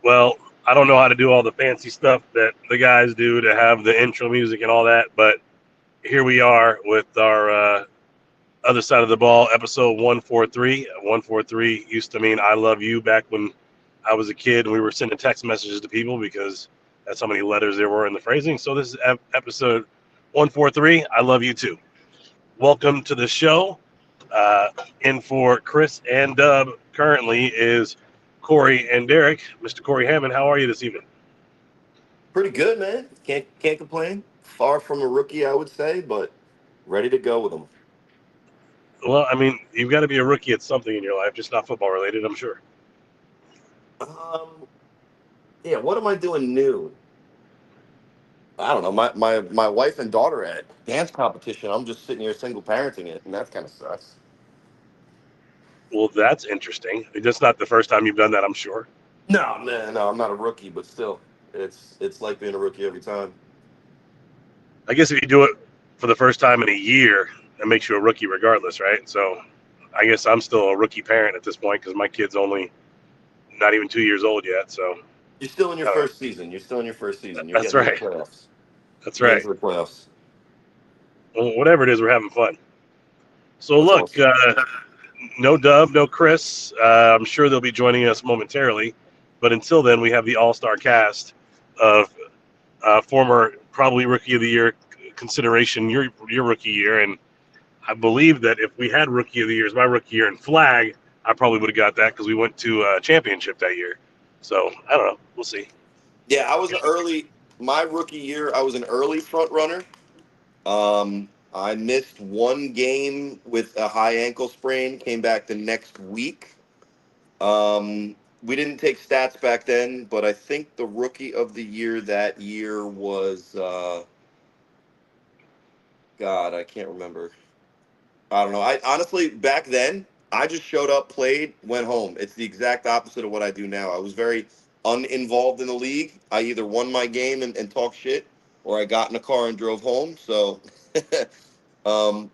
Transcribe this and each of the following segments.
Well, I don't know how to do all the fancy stuff that the guys do to have the intro music and all that, but here we are with our other side of the ball, episode 143. 143 used to mean I love you back when I was a kid and we were sending text messages to people because that's how many letters there were in the phrasing. So this is episode 143. I love you too. Welcome to the show. Uh, in for Chris and Dub currently is Corey and Derek. Mr. Corey Hammond, how are you this evening? Pretty good, man. Can't complain. Far from a rookie, I would say, but ready to go with them. Well, I mean, you've got to be a rookie at something in your life, just not football related, I'm sure. Um, yeah. What am I doing new? I don't know. My wife and daughter at dance competition. I'm just sitting here single parenting it, and that kind of sucks. Well, that's interesting. That's not the first time you've done that, I'm sure. No, man, no. I'm not a rookie, but still, it's like being a rookie every time. I guess if you do it for the first time in a year, that makes you a rookie regardless, right? So I guess I'm still a rookie parent at this point because my kid's only not even 2 years old yet. So You're still in your I don't know. first season. You're still in your first season. You're That's getting to the right. playoffs. That's Getting right. to the playoffs. Well, whatever it is, we're having fun. So That's look, awesome. no Dub, no Chris. I'm sure they'll be joining us momentarily. But until then, we have the all-star cast of former probably rookie of the year consideration your rookie year, and I believe that if we had rookie of the year as my rookie year in flag, I probably would have got that because we went to a championship that year. So I don't know. We'll see. Yeah, I was an early. My rookie year, I was an early front runner. I missed one game with a high ankle sprain. Came back the next week. We didn't take stats back then, but I think the rookie of the year that year was God. I can't remember. I don't know. I honestly back then I just showed up, played, went home. It's the exact opposite of what I do now. I was very uninvolved in the league. I either won my game and talked shit, or I got in a car and drove home. So. um,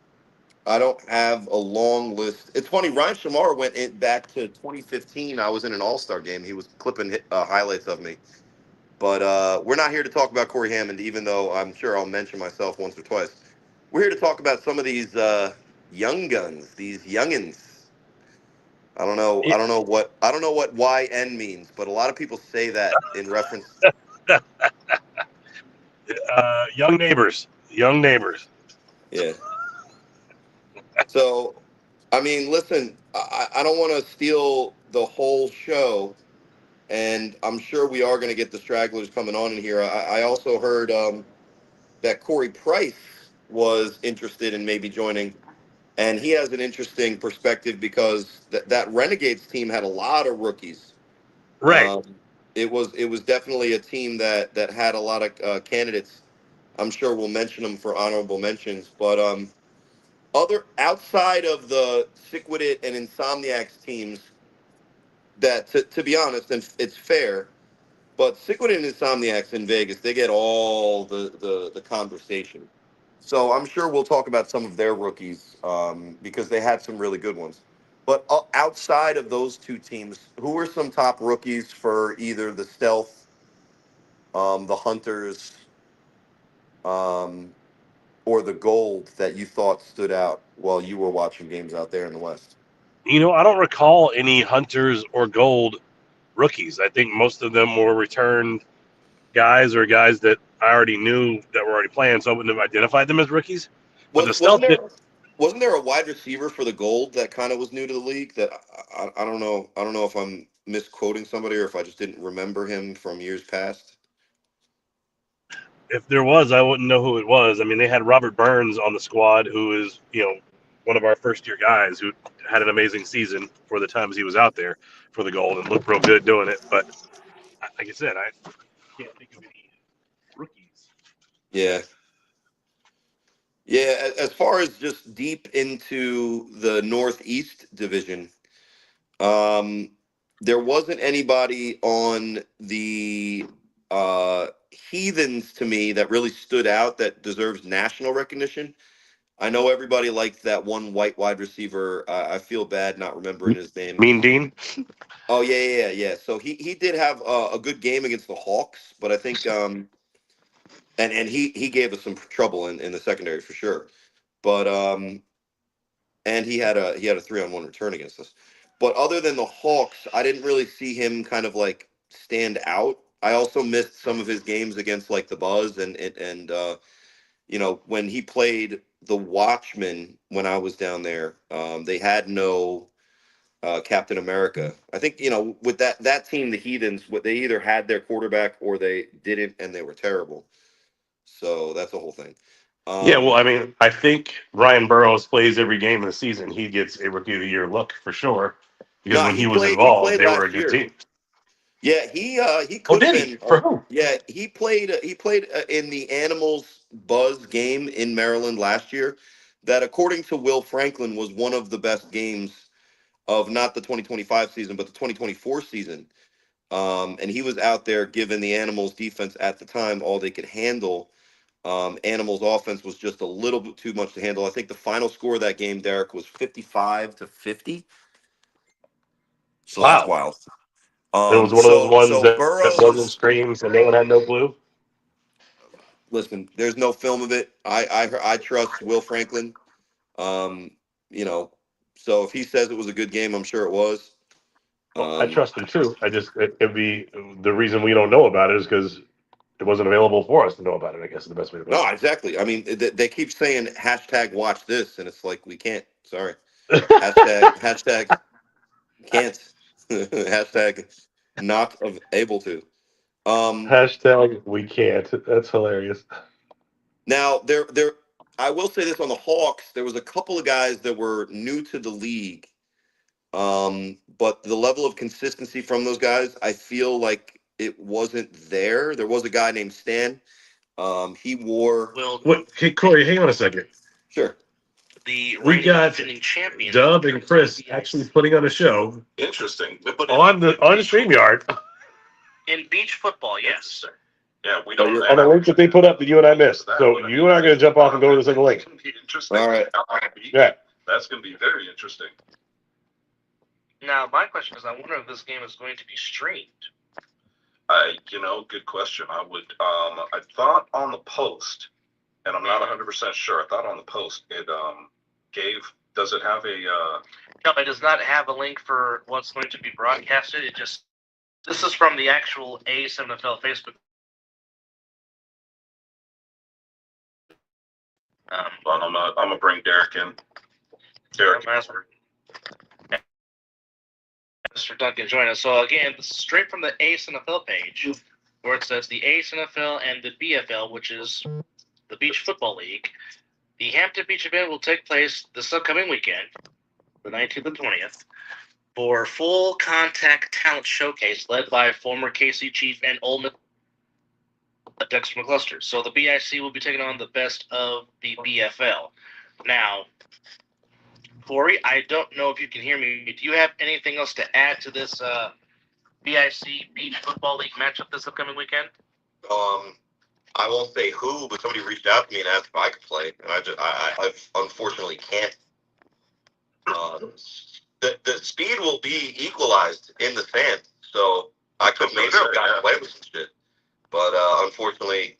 I don't have a long list. It's funny. Ryan Shamar went back to 2015. I was in an All Star game. He was clipping highlights of me. But we're not here to talk about Corey Hammond, even though I'm sure I'll mention myself once or twice. We're here to talk about some of these young guns, these youngins. I don't know. Yeah. I don't know what YN means, but a lot of people say that in reference. Young neighbors. Young neighbors. Yeah. So, I mean, listen. I don't want to steal the whole show, and I'm sure we are going to get the stragglers coming on in here. I also heard that Corey Price was interested in maybe joining, and he has an interesting perspective because that Renegades team had a lot of rookies. Right. Um, it was definitely a team that had a lot of candidates. I'm sure we'll mention them for honorable mentions, but other outside of the Siquidit and Insomniacs teams, that to be honest, and it's fair. But Siquid and Insomniacs in Vegas, they get all the conversation. So I'm sure we'll talk about some of their rookies because they had some really good ones. But outside of those two teams, who are some top rookies for either the Stealth, the Hunters, um, or the Gold that you thought stood out while you were watching games out there in the West? I don't recall any hunters or gold rookies. I think most of them were returned guys or guys that I already knew that were already playing, so I wouldn't have identified them as rookies. But Was the wasn't stealth there did. wasn't there a wide receiver for the Gold that kind of was new to the league? That I don't know. I don't know if I'm misquoting somebody or if I just didn't remember him from years past. If there was, I wouldn't know who it was. I mean, they had Robert Burns on the squad, who is one of our first year guys who had an amazing season for the times he was out there for the gold and looked real good doing it. But like I said, I can't think of any rookies. Yeah, yeah. As far as just deep into the Northeast division, um, there wasn't anybody on the uh, Heathens to me that really stood out that deserves national recognition. I know everybody liked that one white wide receiver. I feel bad not remembering his name. Mean Dean. Oh yeah. So he did have a good game against the Hawks, but I think and he gave us some trouble in the secondary for sure. But and he had a 3-on-1 return against us. But other than the Hawks, I didn't really see him kind of like stand out. I also missed some of his games against like the Buzz and when he played the Watchmen when I was down there, they had no Captain America. I think with that team, the Heathens, what they either had their quarterback or they didn't, and they were terrible. So that's the whole thing. Yeah, well, Um, I mean, I think Ryan Burroughs plays every game of the season. He gets a Rookie of the Year look for sure because no, when he he was played. He involved, played they were a last good year. team. Yeah, he Oh, could have did he? been. For who? Yeah, he played. He played in the Animals Buzz game in Maryland last year. That, according to Will Franklin, was one of the best games of not the 2025 season, but the 2024 season. And he was out there giving the Animals defense at the time all they could handle. Animals offense was just a little bit too much to handle. I think the final score of that game, Derek, was 55-50. So that's Wow. wild. It was one of those ones So that wasn't Burrows. streams and no one had no clue. Listen, there's no film of it. I trust Will Franklin. Um, you know, so if he says it was a good game, I'm sure it was. Well, I Um, trust him too. It'd be the reason we don't know about it is because it wasn't available for us to know about it. I guess is the best way to put no, exactly. I mean, they keep saying hashtag watch this, and it's like we can't. Sorry. it. Hashtag can't. Hashtag not able to. Um, Hashtag we can't. That's hilarious. Now there. I will say this on the Hawks. There was a couple of guys that were new to the league. But the level of consistency from those guys, I feel like it wasn't there. There was a guy named Stan. He wore. Well, What? Hey, Corey, hang on a second. Sure. the We reigning got defending champion, Dub and Chris actually putting on a show. Interesting. On the StreamYard. in beach football, yes. Yeah, we Oh, don't you're, on a link that they put up that you and I missed. So you and I are going to jump off and go to this other link. all right. Yeah, that's going to be very interesting. Now, my question is, I wonder if this game is going to be streamed. Good question. I thought on the post, and I'm not 100% sure. I thought on the post it does it have a? No, it does not have a link for what's going to be broadcasted. This is from the actual A7FL Facebook. Well, I'm gonna bring Derek in. Derek, Mr. Duncan join us. So again, this is straight from the ASNFL page, where it says the ASNFL and the BFL, which is the Beach Football League. The Hampton Beach event will take place this upcoming weekend, the 19th and 20th, for full contact talent showcase led by former KC Chief and Ole Miss Dexter McCluster. So the BIC will be taking on the best of the BFL. Now, Corey, I don't know if you can hear me. Do you have anything else to add to this BIC Beach Football League matchup this upcoming weekend? I won't say who, but somebody reached out to me and asked if I could play, and I unfortunately can't. The speed will be equalized in the sand, so I could maybe have gotten away with some shit, but unfortunately,